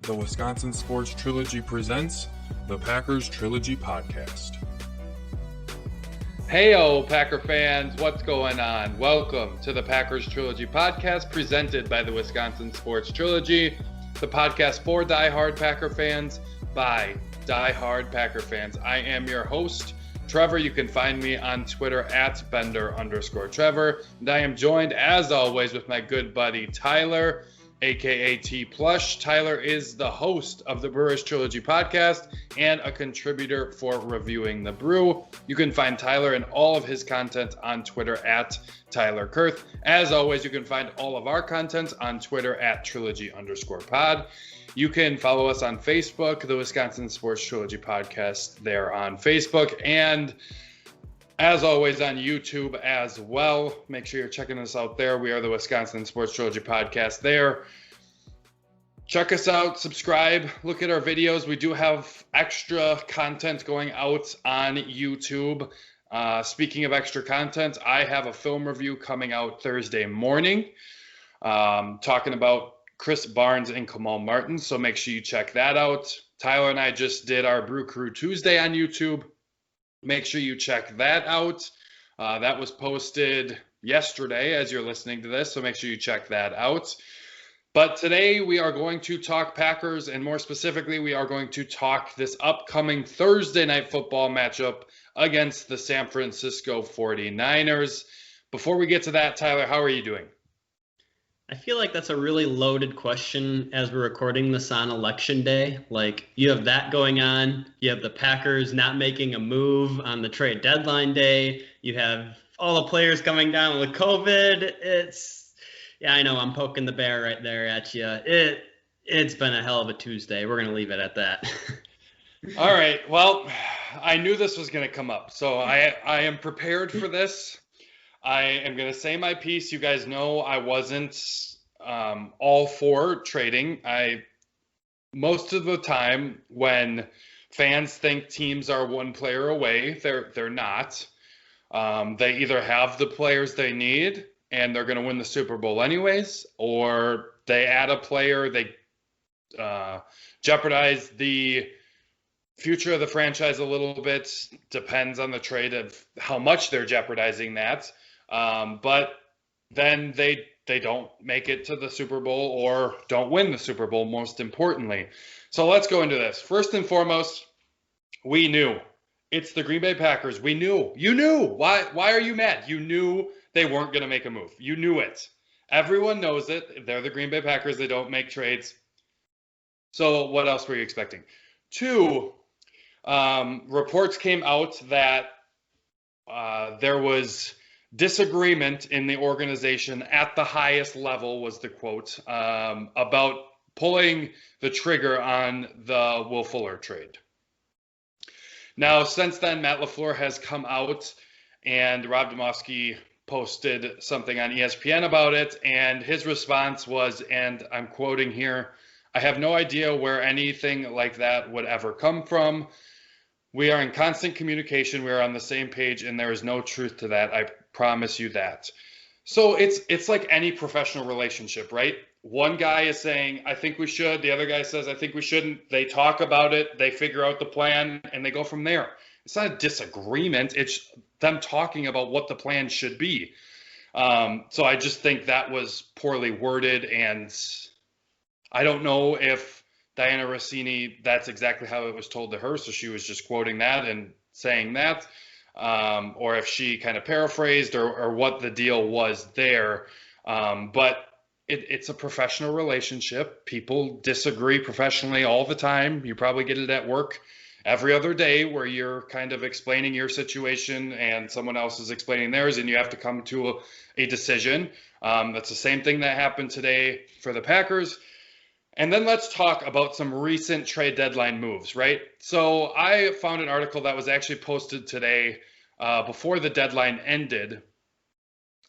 the Wisconsin Sports Trilogy presents the Packers Trilogy Podcast. Heyo, Packer fans, what's going on? Welcome to the Packers Trilogy Podcast presented by the Wisconsin Sports Trilogy, the podcast for diehard Packer fans by diehard Packer fans. I am your host, Trevor. You can find me on Twitter at Bender_Trevor. And I am joined, as always, with my good buddy Tyler, aka T Plush. Tyler is the host of the Brewers Trilogy Podcast and a contributor for Reviewing the Brew. You can find Tyler and all of his content on Twitter at Tyler Kurth. As always, you can find all of our content on Twitter at Trilogy_pod. You can follow us on Facebook, the Wisconsin Sports Trilogy Podcast, there on Facebook, and as always on YouTube as well. Make sure you're checking us out there. We are the Wisconsin Sports Trilogy Podcast there. Check us out, subscribe, look at our videos. We do have extra content going out on YouTube. Speaking of extra content, I have a film review coming out Thursday morning, talking about Chris Barnes and Kamal Martin, so make sure you check that out. Tyler and I just did our Brew Crew Tuesday on YouTube. Make sure you check that out. That was posted yesterday as you're listening to this, so make sure you check that out. But today we are going to talk Packers, and more specifically, we are going to talk this upcoming Thursday night football matchup against the San Francisco 49ers. Before we get to that, Tyler, how are you doing? I feel like that's a really loaded question as we're recording this on Election Day. Like, you have that going on. You have the Packers not making a move on the trade deadline day. You have all the players coming down with COVID. Yeah, I know I'm poking the bear right there at you. It's been a hell of a Tuesday. We're going to leave it at that. All right. Well, I knew this was going to come up, so I am prepared for this. I am going to say my piece. You guys know I wasn't all for trading. Most of the time when fans think teams are one player away, they're not. They either have the players they need and they're going to win the Super Bowl anyways, or they add a player, they jeopardize the future of the franchise a little bit. Depends on the trade of how much they're jeopardizing that. But then they don't make it to the Super Bowl or don't win the Super Bowl, most importantly. So let's go into this. First and foremost, we knew. It's the Green Bay Packers. We knew. You knew. Why are you mad? You knew they weren't going to make a move. You knew it. Everyone knows it. They're the Green Bay Packers. They don't make trades. So what else were you expecting? Two, reports came out that there was disagreement in the organization at the highest level, was the quote, about pulling the trigger on the Will Fuller trade. Now, since then, Matt LaFleur has come out, and Rob Demovsky posted something on ESPN about it, and his response was, and I'm quoting here, "I have no idea where anything like that would ever come from. We are in constant communication. We are on the same page, and there is no truth to that. I promise you that." So it's like any professional relationship, right? One guy is saying, "I think we should." The other guy says, "I think we shouldn't." They talk about it. They figure out the plan, and they go from there. It's not a disagreement. It's them talking about what the plan should be. So I just think that was poorly worded, and I don't know if Diana Rossini, that's exactly how it was told to her, so she was just quoting that and saying that, or if she kind of paraphrased or what the deal was there. But it's a professional relationship. People disagree professionally all the time. You probably get it at work every other day where you're kind of explaining your situation and someone else is explaining theirs, and you have to come to a decision. That's the same thing that happened today for the Packers. And then let's talk about some recent trade deadline moves, right? So I found an article that was actually posted today before the deadline ended,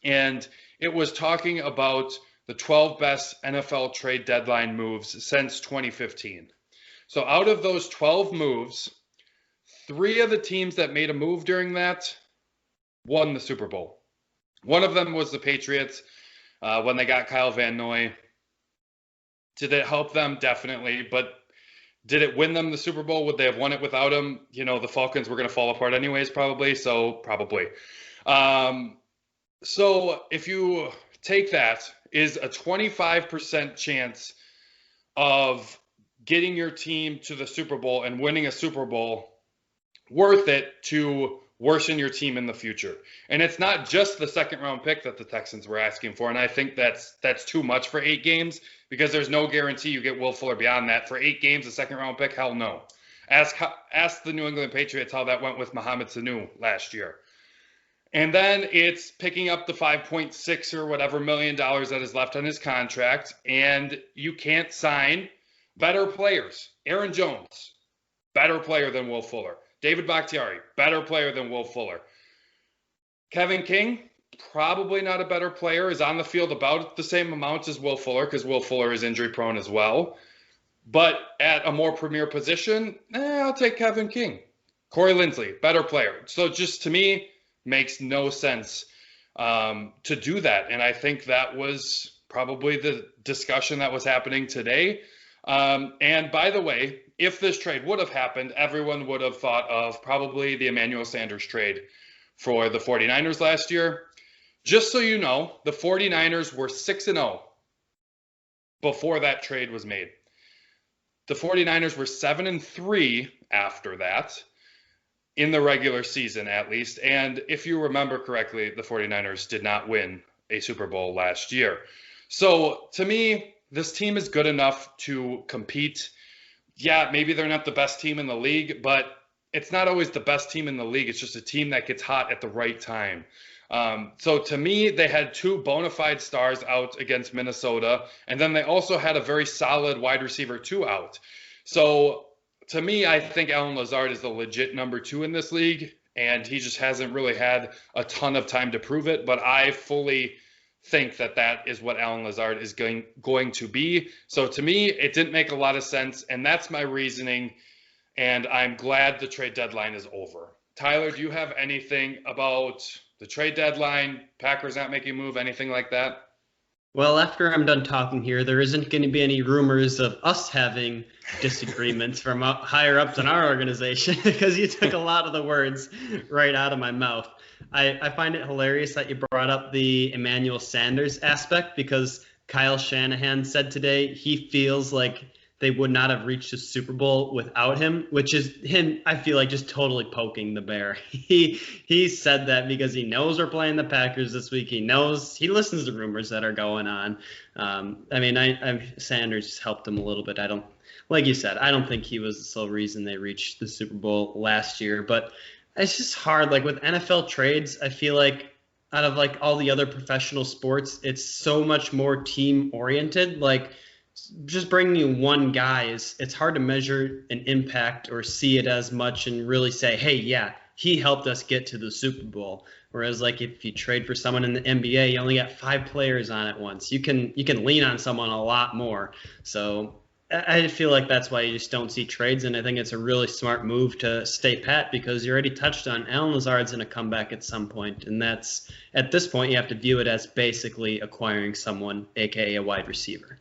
and it was talking about the 12 best NFL trade deadline moves since 2015. So out of those 12 moves, 3 of the teams that made a move during that won the Super Bowl. One of them was the Patriots when they got Kyle Van Noy. Did it help them? Definitely. But did it win them the Super Bowl? Would they have won it without him? The Falcons were going to fall apart anyways, probably. So probably. So if you take that, is a 25% chance of getting your team to the Super Bowl and winning a Super Bowl worth it to worsen your team in the future? And it's not just the second round pick that the Texans were asking for. And I think that's too much for 8 games, because there's no guarantee you get Will Fuller beyond that. For 8 games, a second round pick, hell no. Ask the New England Patriots how that went with Mohamed Sanu last year. And then it's picking up the $5.6 or whatever million that is left on his contract, and you can't sign better players. Aaron Jones, better player than Will Fuller. David Bakhtiari, better player than Will Fuller. Kevin King, probably not a better player, is on the field about the same amount as Will Fuller, because Will Fuller is injury prone as well. But at a more premier position, I'll take Kevin King. Corey Linsley, better player. So just to me, makes no sense to do that. And I think that was probably the discussion that was happening today. And by the way, if this trade would have happened, everyone would have thought of probably the Emmanuel Sanders trade for the 49ers last year. Just so you know, the 49ers were 6-0 before that trade was made. The 49ers were 7-3 after that, in the regular season at least. And if you remember correctly, the 49ers did not win a Super Bowl last year. So to me, this team is good enough to compete. Yeah, maybe they're not the best team in the league, but it's not always the best team in the league. It's just a team that gets hot at the right time. So to me, they had 2 bona fide stars out against Minnesota, and then they also had a very solid wide receiver 2 out. So to me, I think Allen Lazard is the legit number 2 in this league, and he just hasn't really had a ton of time to prove it. But I fully think that is what Allen Lazard is going to be. So to me, it didn't make a lot of sense, and that's my reasoning, and I'm glad the trade deadline is over. Tyler, do you have anything about the trade deadline, Packers not making a move, anything like that? Well, after I'm done talking here, there isn't going to be any rumors of us having disagreements from higher ups in our organization, because you took a lot of the words right out of my mouth. I find it hilarious that you brought up the Emmanuel Sanders aspect, because Kyle Shanahan said today he feels like they would not have reached a Super Bowl without him, which is him, I feel like, just totally poking the bear. He said that because he knows we're playing the Packers this week. He listens to rumors that are going on. Sanders just helped him a little bit. Like you said, I don't think he was the sole reason they reached the Super Bowl last year, but it's just hard. Like with NFL trades, I feel like out of like all the other professional sports, it's so much more team oriented. Like, just bringing you one guy it's hard to measure an impact or see it as much and really say, hey, yeah, he helped us get to the Super Bowl. Whereas like if you trade for someone in the NBA, you only got 5 players on it once. You can lean on someone a lot more. So I feel like that's why you just don't see trades, and I think it's a really smart move to stay pat, because you already touched on Allen Lazard's going to come back at some point, and that's at this point you have to view it as basically acquiring someone, aka a wide receiver.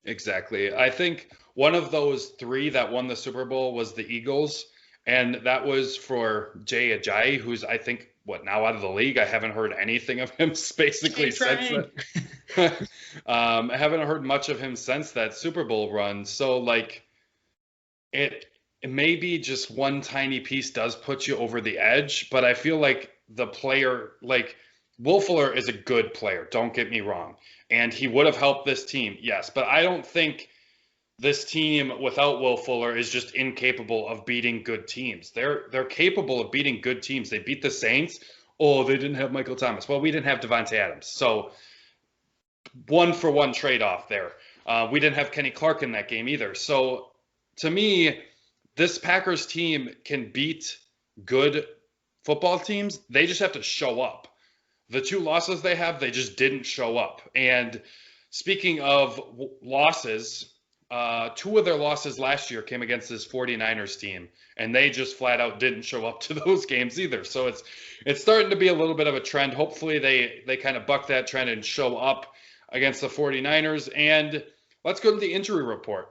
Exactly. I think one of those 3 that won the Super Bowl was the Eagles, and that was for Jay Ajayi, who's, I think, now out of the league. I haven't heard anything of him basically since then. I haven't heard much of him since that Super Bowl run. So, like, it maybe just one tiny piece does put you over the edge, but I feel like the player, like, Will Fuller is a good player, don't get me wrong. And he would have helped this team, yes. But I don't think this team without Will Fuller is just incapable of beating good teams. They're capable of beating good teams. They beat the Saints. Oh, they didn't have Michael Thomas. Well, we didn't have Devontae Adams. So 1-for-1 trade-off there. We didn't have Kenny Clark in that game either. So to me, this Packers team can beat good football teams. They just have to show up. The 2 losses they have, they just didn't show up. And speaking of losses, 2 of their losses last year came against this 49ers team, and they just flat out didn't show up to those games either. So it's starting to be a little bit of a trend. Hopefully they kind of buck that trend and show up against the 49ers. And let's go to the injury report.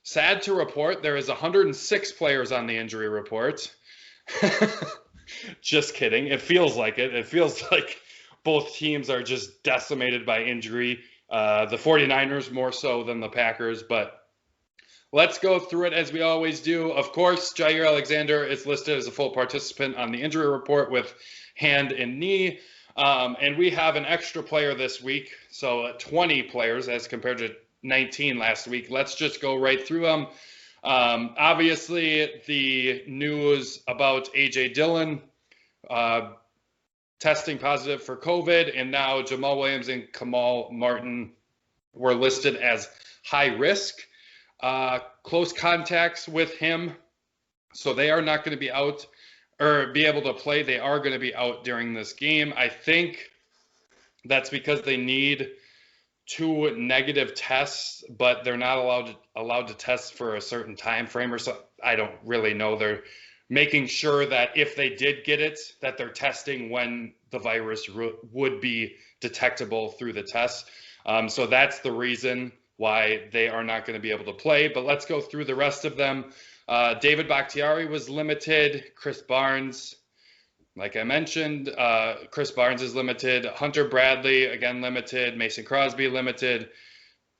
Sad to report, there is 106 players on the injury report. Just kidding. It feels like it. It feels like both teams are just decimated by injury. The 49ers more so than the Packers, but let's go through it as we always do. Of course, Jair Alexander is listed as a full participant on the injury report with hand and knee. And we have an extra player this week, so 20 players as compared to 19 last week. Let's just go right through them. Obviously, the news about A.J. Dillon testing positive for COVID, and now Jamal Williams and Kamal Martin were listed as high risk. Close contacts with him, so they are not going to be out or be able to play. They are going to be out during this game. I think that's because they need 2 negative tests, but they're not allowed to test for a certain time frame or so. I don't really know. They're making sure that if they did get it, that they're testing when the virus would be detectable through the test. So that's the reason why they are not going to be able to play. But let's go through the rest of them. David Bakhtiari was limited. Chris Barnes, like I mentioned, Chris Barnes is limited. Hunter Bradley, again, limited. Mason Crosby, limited.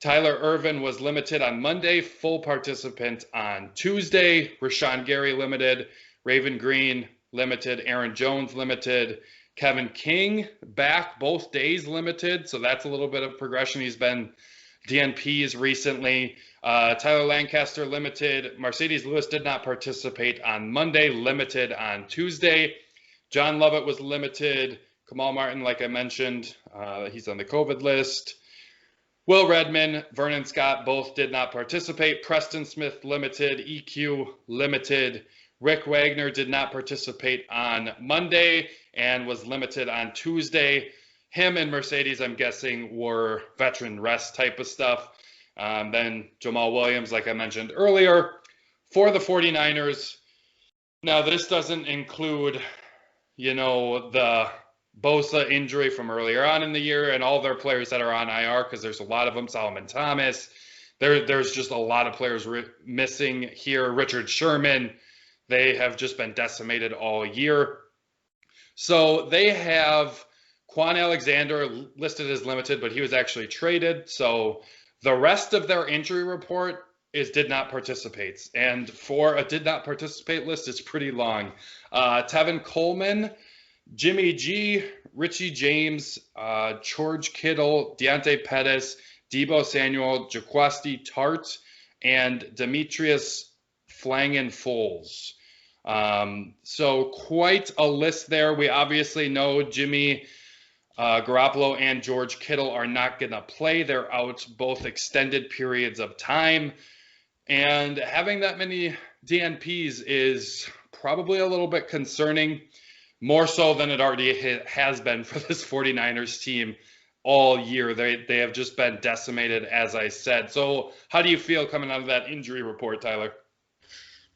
Tyler Irvin was limited on Monday, full participant on Tuesday. Rashawn Gary, limited. Raven Green, limited. Aaron Jones, limited. Kevin King, back both days, limited. So that's a little bit of progression. He's been DNPs recently. Tyler Lancaster, limited. Mercedes Lewis did not participate on Monday, limited on Tuesday. John Lovett was limited. Kamal Martin, like I mentioned, he's on the COVID list. Will Redmond, Vernon Scott, both did not participate. Preston Smith, limited. EQ, limited. Rick Wagner did not participate on Monday and was limited on Tuesday. Him and Mercedes, I'm guessing, were veteran rest type of stuff. Then Jamal Williams, like I mentioned earlier, for the 49ers. Now, this doesn't include, the Bosa injury from earlier on in the year and all their players that are on IR, because there's a lot of them. Solomon Thomas. There's just a lot of players missing here. Richard Sherman. They have just been decimated all year. So they have Quan Alexander listed as limited, but he was actually traded. So the rest of their injury report is did not participate. And for a did not participate list, it's pretty long. Tevin Coleman, Jimmy G, Richie James, George Kittle, Deontay Pettis, Debo Samuel, Jaquasti Tart, and Demetrius Flangen-Foles. So quite a list there. We obviously know Jimmy Garoppolo and George Kittle are not going to play. They're out both extended periods of time. And having that many DNPs is probably a little bit concerning, more so than it already has been for this 49ers team all year. They have just been decimated, as I said. So how do you feel coming out of that injury report, Tyler?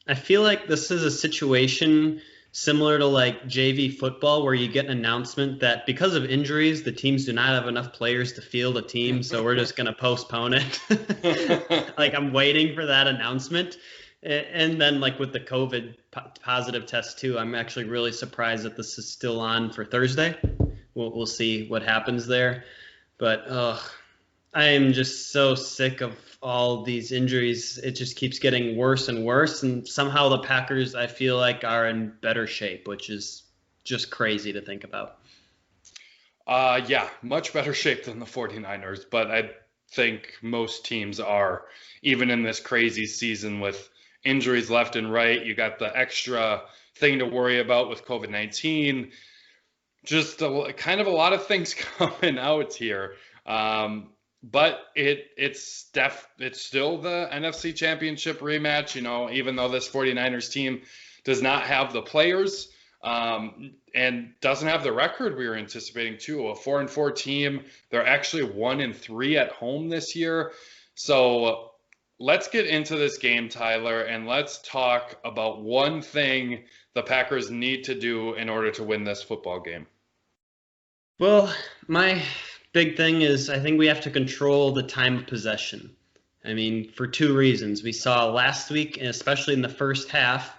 I feel like this is a situation similar to like JV football, where you get an announcement that because of injuries, the teams do not have enough players to field a team, so we're just going to postpone it. Like, I'm waiting for that announcement. And then, like, with the COVID positive test too, I'm actually really surprised that this is still on for Thursday. We'll see what happens there. But I am just so sick of all these injuries. It just keeps getting worse and worse. And somehow the Packers, I feel like, are in better shape, which is just crazy to think about. Yeah, much better shape than the 49ers. But I think most teams are, even in this crazy season with injuries left and right. You got the extra thing to worry about with COVID-19. Just kind of a lot of things coming out here. But it's still the NFC Championship rematch, even though this 49ers team does not have the players and doesn't have the record we were anticipating too. A 4-4 team. They're actually 1-3 at home this year. So let's get into this game, Tyler, and let's talk about one thing the Packers need to do in order to win this football game. Well, my big thing is I think we have to control the time of possession. I mean, for two reasons. We saw last week, and especially in the first half,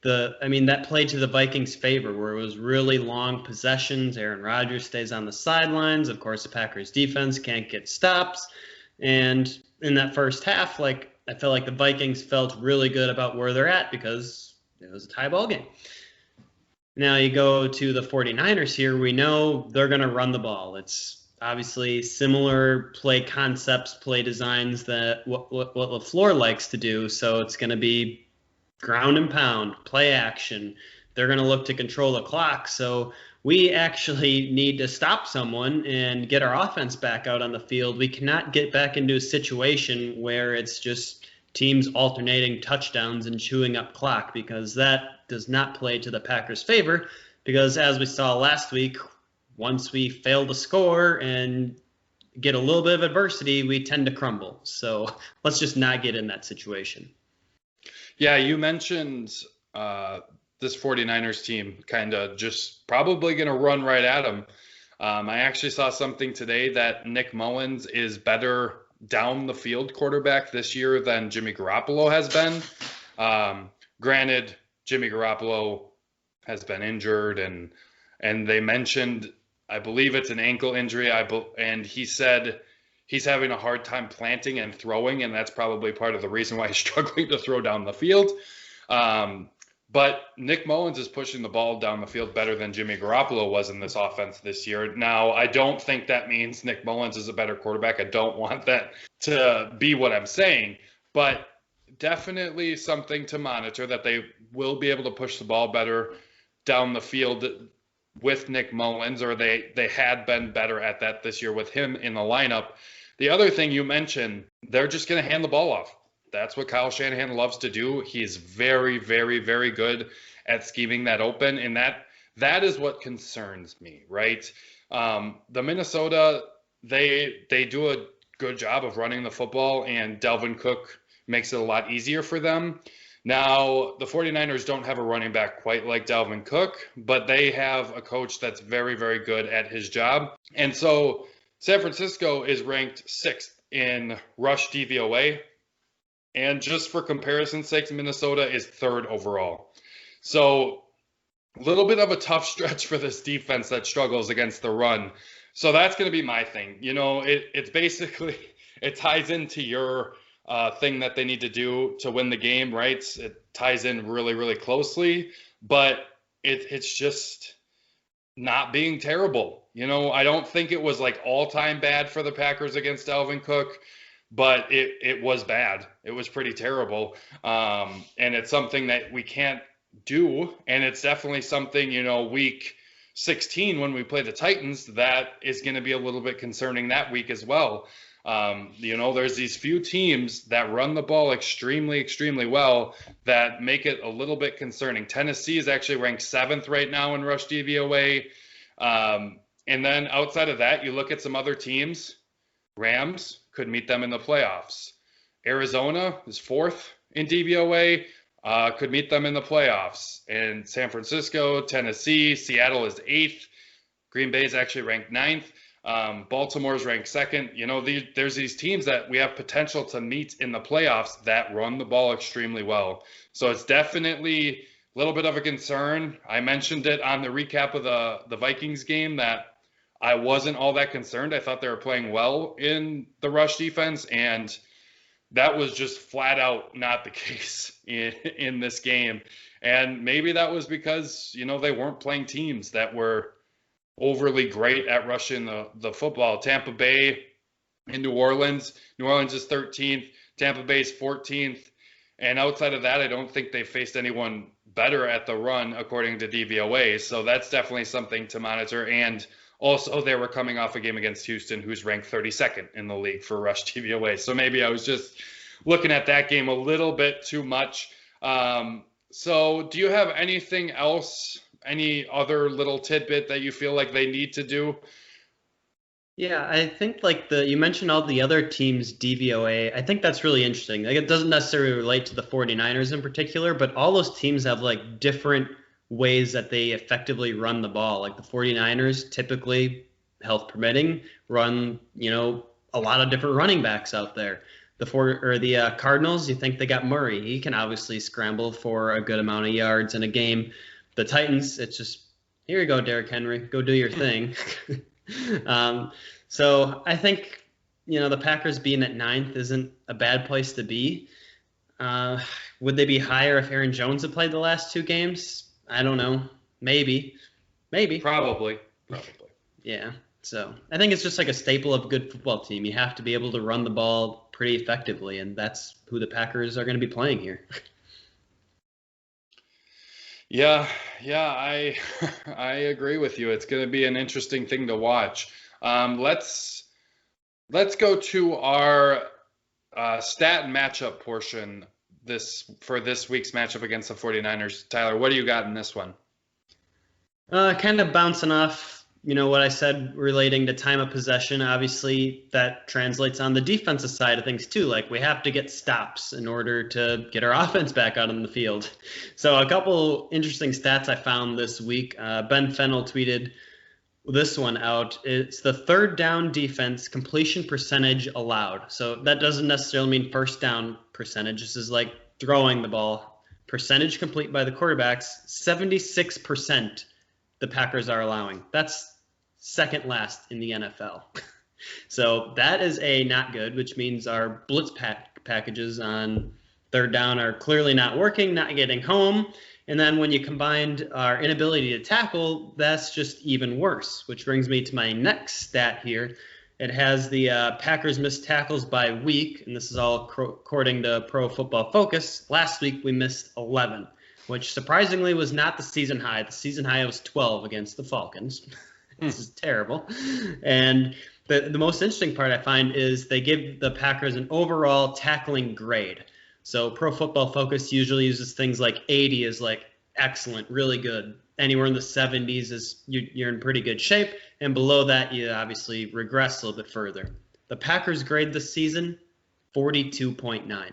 that played to the Vikings' favor, where it was really long possessions. Aaron Rodgers stays on the sidelines. Of course, the Packers' defense can't get stops. And in that first half, I felt like the Vikings felt really good about where they're at because it was a tie ball game. Now you go to the 49ers here. We know they're going to run the ball. It's obviously similar play concepts, play designs that what LaFleur likes to do. So it's going to be ground and pound, play action. They're going to look to control the clock. So we actually need to stop someone and get our offense back out on the field. We cannot get back into a situation where it's just teams alternating touchdowns and chewing up clock, because that does not play to the Packers' favor. Because as we saw last week, once we fail to score and get a little bit of adversity, we tend to crumble. So let's just not get in that situation. Yeah, you mentioned this 49ers team kind of just probably going to run right at them. I actually saw something today that Nick Mullins is better down the field quarterback this year than Jimmy Garoppolo has been. Granted, Jimmy Garoppolo has been injured, and they mentioned, I believe it's an ankle injury, and he said he's having a hard time planting and throwing, and that's probably part of the reason why he's struggling to throw down the field. But Nick Mullins is pushing the ball down the field better than Jimmy Garoppolo was in this offense this year. Now, I don't think that means Nick Mullins is a better quarterback. I don't want that to be what I'm saying, but definitely something to monitor, that they will be able to push the ball better down the field with Nick Mullins, or they had been better at that this year with him in the lineup. The other thing you mentioned, they're just going to hand the ball off. That's what Kyle Shanahan loves to do. He's very, very, very good at scheming that open, and that is what concerns me, right? The Minnesota, they do a good job of running the football, and Dalvin Cook makes it a lot easier for them. Now, the 49ers don't have a running back quite like Dalvin Cook, but they have a coach that's very, very good at his job. And so San Francisco is ranked 6th in rush DVOA. And just for comparison's sake, Minnesota is 3rd overall. So a little bit of a tough stretch for this defense that struggles against the run. So that's going to be my thing. You know, it's basically, it ties into your thing that they need to do to win the game, right? It ties in really, really closely, but it's just not being terrible. You know, I don't think it was like all-time bad for the Packers against Dalvin Cook, but it was bad. It was pretty terrible. And it's something that we can't do. And it's definitely something, you know, week 16 when we play the Titans, that is going to be a little bit concerning that week as well. You know, there's these few teams that run the ball extremely, extremely well that make it a little bit concerning. Tennessee is actually ranked 7th right now in rush DVOA. And then outside of that, you look at some other teams. Rams could meet them in the playoffs. Arizona is 4th in DVOA, could meet them in the playoffs. And San Francisco, Tennessee, Seattle is 8th. Green Bay is actually ranked 9th. Baltimore is ranked 2nd. You know, there's these teams that we have potential to meet in the playoffs that run the ball extremely well. So it's definitely a little bit of a concern. I mentioned it on the recap of the Vikings game that I wasn't all that concerned. I thought they were playing well in the rush defense, and that was just flat out not the case in this game. And maybe that was because, you know, they weren't playing teams that were overly great at rushing the football. Tampa Bay and New Orleans. New Orleans is 13th. Tampa Bay is 14th. And outside of that, I don't think they faced anyone better at the run according to DVOA. So that's definitely something to monitor. And also, they were coming off a game against Houston, who's ranked 32nd in the league for rush DVOA. So maybe I was just looking at that game a little bit too much. So do you have anything else, any other little tidbit that you feel like they need to do? Yeah, I think you mentioned all the other teams' DVOA. I think that's really interesting. Like, it doesn't necessarily relate to the 49ers in particular, but all those teams have like different ways that they effectively run the ball. Like the 49ers typically, health permitting, run, you know, a lot of different running backs out there. the Cardinals, you think they got Murray. He can obviously scramble for a good amount of yards in a game. The Titans, it's just, here you go, Derrick Henry, go do your thing. So I think, the Packers being at 9th isn't a bad place to be. Would they be higher if Aaron Jones had played the last 2 games? I don't know. Maybe. Probably. Yeah. So I think it's just like a staple of a good football team. You have to be able to run the ball pretty effectively, and that's who the Packers are going to be playing here. Yeah, I I agree with you. It's going to be an interesting thing to watch. Let's go to our stat and matchup portion for this week's matchup against the 49ers. Tyler, what do you got in this one? Kind of bouncing off, what I said relating to time of possession. Obviously, that translates on the defensive side of things too. Like, we have to get stops in order to get our offense back out on the field. So a couple interesting stats I found this week. Ben Fennell tweeted this one out. It's the third down defense completion percentage allowed. So that doesn't necessarily mean first down percentage. This is like throwing the ball. Percentage complete by the quarterbacks, 76% the Packers are allowing. That's second last in the NFL. So that is a not good, which means our blitz packages on third down are clearly not working, not getting home. And then when you combined our inability to tackle, that's just even worse, which brings me to my next stat here. It has the Packers missed tackles by week, and this is all according to Pro Football Focus. Last week we missed 11, which surprisingly was not the season high. The season high was 12 against the Falcons. This is terrible. And the most interesting part I find is they give the Packers an overall tackling grade. So Pro Football Focus usually uses things like 80 as like excellent, really good. Anywhere in the 70s is you're in pretty good shape. And below that, you obviously regress a little bit further. The Packers grade this season, 42.9.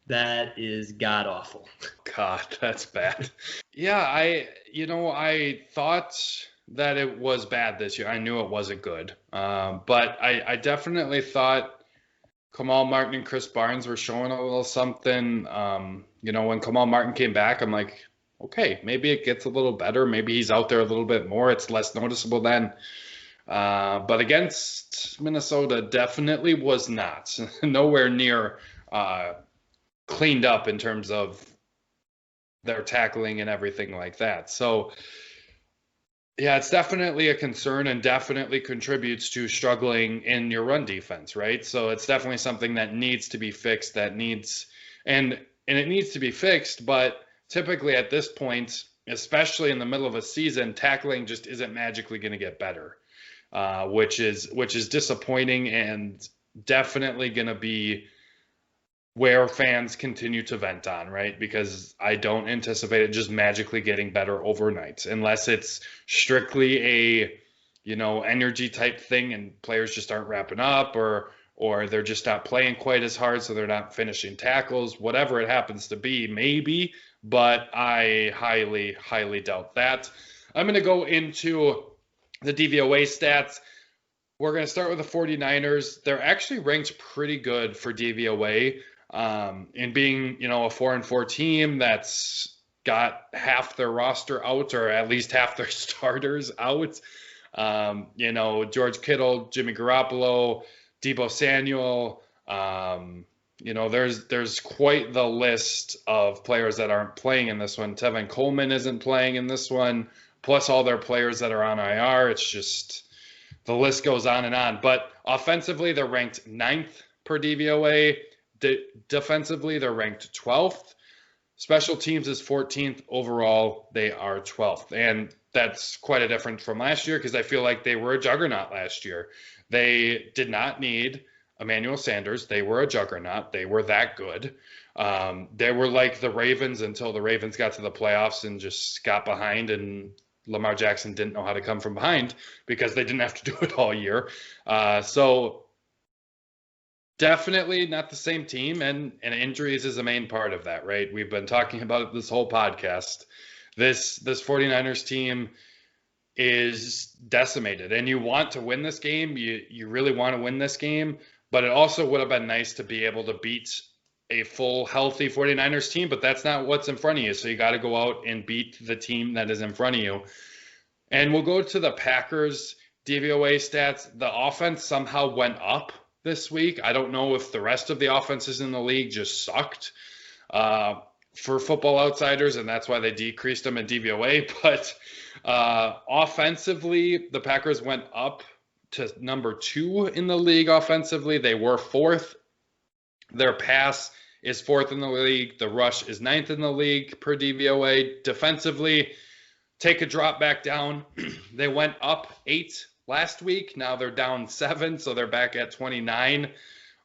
That is god-awful. God, that's bad. Yeah, I thought that it was bad this year. I knew it wasn't good. But I definitely thought Kamal Martin and Chris Barnes were showing a little something. When Kamal Martin came back, I'm like, okay, maybe it gets a little better. Maybe he's out there a little bit more. It's less noticeable then. But against Minnesota, definitely was not. Nowhere near cleaned up in terms of their tackling and everything like that. So, yeah, it's definitely a concern and definitely contributes to struggling in your run defense, right? So it's definitely something that needs to be fixed, and it needs to be fixed, but typically at this point, especially in the middle of a season, tackling just isn't magically going to get better, which is disappointing and definitely going to be where fans continue to vent on, right? Because I don't anticipate it just magically getting better overnight, unless it's strictly a, energy type thing and players just aren't wrapping up or they're just not playing quite as hard, so they're not finishing tackles, whatever it happens to be, maybe, but I highly, highly doubt that. I'm going to go into the DVOA stats. We're going to start with the 49ers. They're actually ranked pretty good for DVOA. In being, a 4-4 team that's got half their roster out, or at least half their starters out. George Kittle, Jimmy Garoppolo, Deebo Samuel. There's quite the list of players that aren't playing in this one. Tevin Coleman isn't playing in this one, plus all their players that are on IR. It's just the list goes on and on. But offensively, they're ranked 9th per DVOA. Defensively, they're ranked 12th. Special teams is 14th. Overall, they are 12th. And that's quite a difference from last year, because I feel like they were a juggernaut last year. They did not need Emmanuel Sanders. They were a juggernaut. They were that good. They were like the Ravens until the Ravens got to the playoffs and just got behind, and Lamar Jackson didn't know how to come from behind because they didn't have to do it all year. So definitely not the same team, and injuries is a main part of that, right? We've been talking about it this whole podcast. This 49ers team is decimated, and you want to win this game. You really want to win this game, but it also would have been nice to be able to beat a full healthy 49ers team, but that's not what's in front of you. So you got to go out and beat the team that is in front of you. And we'll go to the Packers DVOA stats. The offense somehow went up this week. I don't know if the rest of the offenses in the league just sucked for Football Outsiders, and that's why they decreased them in DVOA. But offensively, the Packers went up to number 2 in the league offensively. They were 4th. Their pass is 4th in the league. The rush is 9th in the league per DVOA. Defensively, take a drop back down. They went up 8 last week. Now they're down 7, so they're back at 29.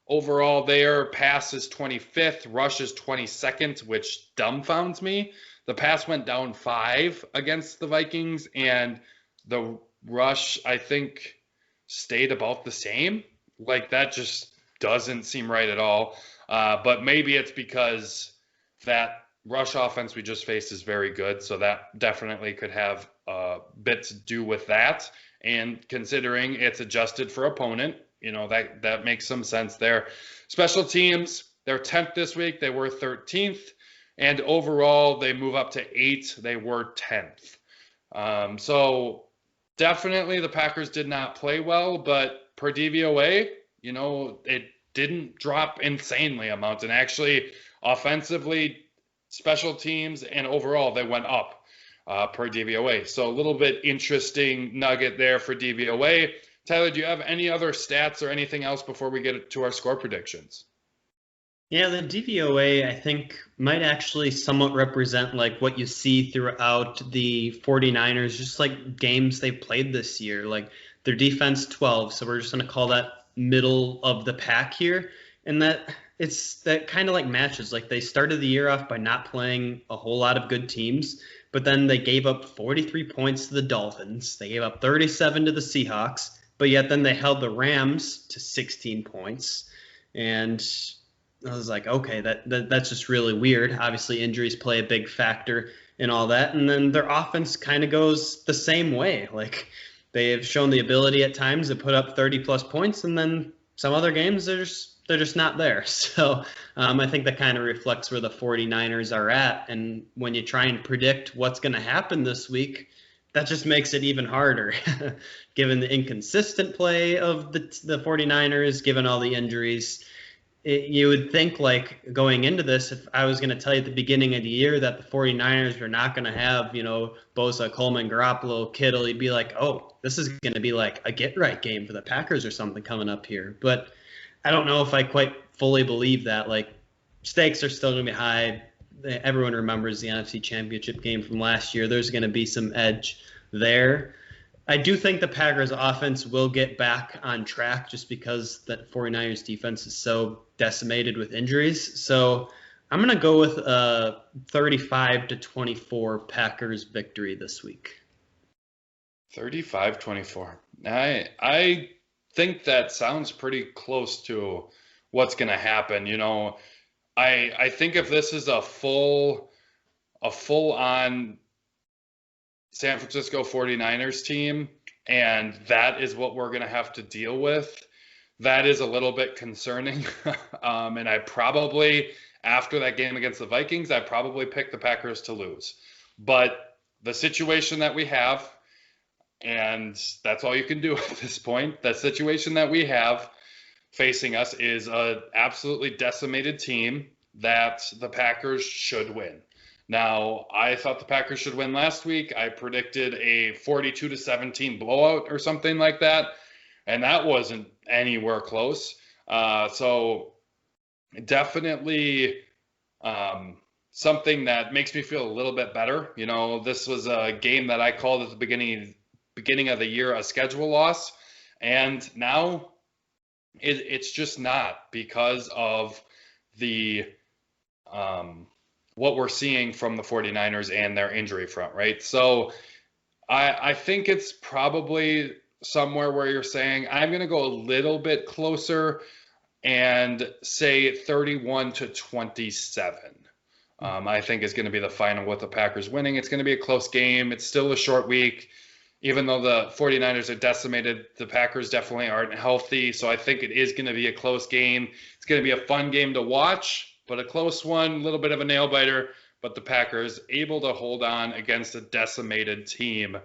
Overall, their pass is 25th. Rush is 22nd, which dumbfounds me. The pass went down 5 against the Vikings, and the rush, I think, stayed about the same. Like, that just doesn't seem right at all. But maybe it's because that rush offense we just faced is very good, so that definitely could have a bit to do with that. And considering it's adjusted for opponent, that makes some sense there. Special teams, they're 10th this week. They were 13th. And overall, they move up to 8. They were 10th. So definitely the Packers did not play well, but per DVOA, it didn't drop insanely amount. And actually, offensively, special teams, and overall, they went up per DVOA. So a little bit interesting nugget there for DVOA. Tyler, do you have any other stats or anything else before we get to our score predictions? Yeah, the DVOA, I think, might actually somewhat represent like what you see throughout the 49ers, just like games they played this year. Like their defense 12, so we're just going to call that middle of the pack here. And that kind of like matches. Like they started the year off by not playing a whole lot of good teams, but then they gave up 43 points to the Dolphins. They gave up 37 to the Seahawks, but yet then they held the Rams to 16 points. And I was like, okay, that's just really weird. Obviously, injuries play a big factor in all that. And then their offense kind of goes the same way. Like they have shown the ability at times to put up 30-plus points, and then some other games they're just not there. So I think that kind of reflects where the 49ers are at. And when you try and predict what's going to happen this week, that just makes it even harder, given the inconsistent play of the 49ers, given all the injuries. You would think, like, going into this, if I was going to tell you at the beginning of the year that the 49ers were not going to have, Bosa, Coleman, Garoppolo, Kittle, you'd be like, oh, this is going to be like a get-right game for the Packers or something coming up here. But I don't know if I quite fully believe that. Like, stakes are still going to be high. Everyone remembers the NFC Championship game from last year. There's going to be some edge there. I do think the Packers offense will get back on track just because the 49ers defense is so decimated with injuries. So I'm going to go with a 35-24 Packers victory this week. 35-24. I think that sounds pretty close to what's going to happen. I think if this is a full on San Francisco 49ers team, and that is what we're going to have to deal with, that is a little bit concerning. And I probably, after that game against the Vikings, I probably picked the Packers to lose. But the situation that we have, and that's all you can do at this point, the situation that we have facing us is an absolutely decimated team that the Packers should win. Now, I thought the Packers should win last week. I predicted a 42-17 blowout or something like that, and that wasn't anywhere close. So definitely something that makes me feel a little bit better. This was a game that I called at the beginning of the year a schedule loss, and now it's just not, because of the what we're seeing from the 49ers and their injury front, right? So I think it's probably somewhere where you're saying I'm going to go a little bit closer and say 31-27. I think is going to be the final with the Packers winning. It's going to be a close game. It's still a short week. even though the 49ers are decimated, the Packers definitely aren't healthy. So I think it is going to be a close game. It's going to be a fun game to watch, but a close one, a little bit of a nail biter. But the Packers able to hold on against a decimated team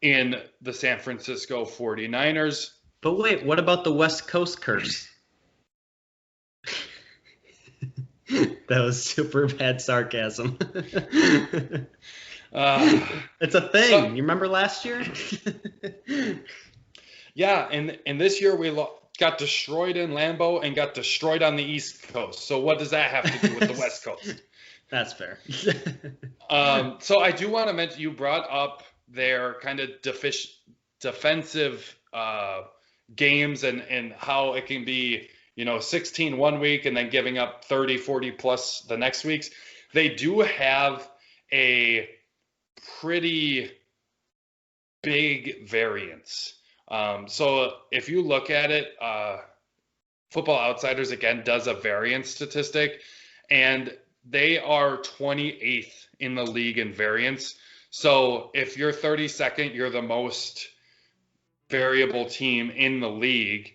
in the San Francisco 49ers. But wait, what about the West Coast curse? That was super bad sarcasm. It's a thing. So, you remember last year? Yeah, and this year we got destroyed in Lambeau and got destroyed on the East Coast. So what does that have to do with the West Coast? That's fair. So I do want to mention, you brought up their kind of defensive games and how it can be, 16 one week and then giving up 30, 40 plus the next weeks. They do have a pretty big variance. So if you look at it, Football Outsiders, again, does a variance statistic, and they are 28th in the league in variance. So if you're 32nd, you're the most variable team in the league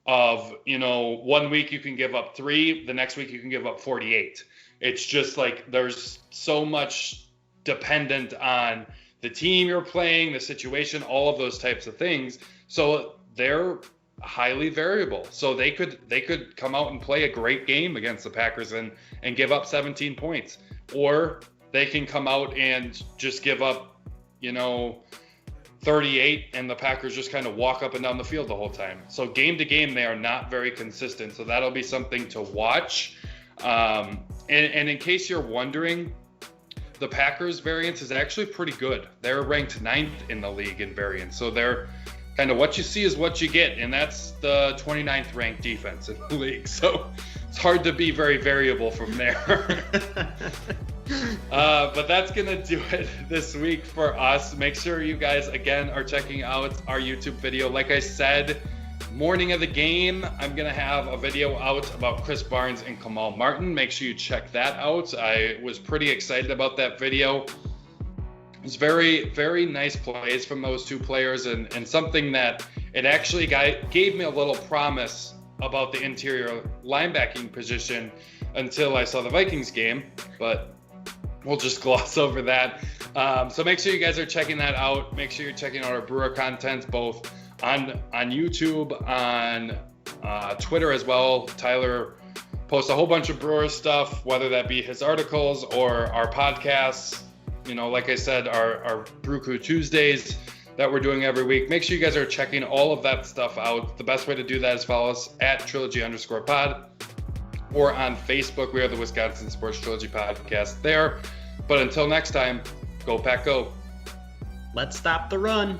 of, 1 week you can give up 3, the next week you can give up 48. It's just like there's so much dependent on the team you're playing, the situation, all of those types of things. So they're highly variable. So they could come out and play a great game against the Packers and give up 17 points. Or they can come out and just give up, 38 and the Packers just kind of walk up and down the field the whole time. So game to game, they are not very consistent. So that'll be something to watch. And in case you're wondering, the Packers variance is actually pretty good. They're ranked 9th in the league in variance. So they're kind of what you see is what you get. And that's the 29th ranked defense in the league. So it's hard to be very variable from there. But that's going to do it this week for us. Make sure you guys, again, are checking out our YouTube video. Like I said, morning of the game, I'm going to have a video out about Chris Barnes and Kamal Martin. Make sure you check that out. I was pretty excited about that video. It was very, very nice plays from those two players and something that it actually gave me a little promise about the interior linebacking position until I saw the Vikings game, but we'll just gloss over that. So make sure you guys are checking that out. Make sure you're checking out our Brewer content, both on YouTube, on Twitter as well. Tyler posts a whole bunch of Brewer stuff, whether that be his articles or our podcasts. Like I said, our Brew Crew Tuesdays that we're doing every week. Make sure you guys are checking all of that stuff out. The best way to do that is follow us at Trilogy_pod or on Facebook. We are the Wisconsin Sports Trilogy Podcast there. But until next time, go Pack Go. Let's stop the run.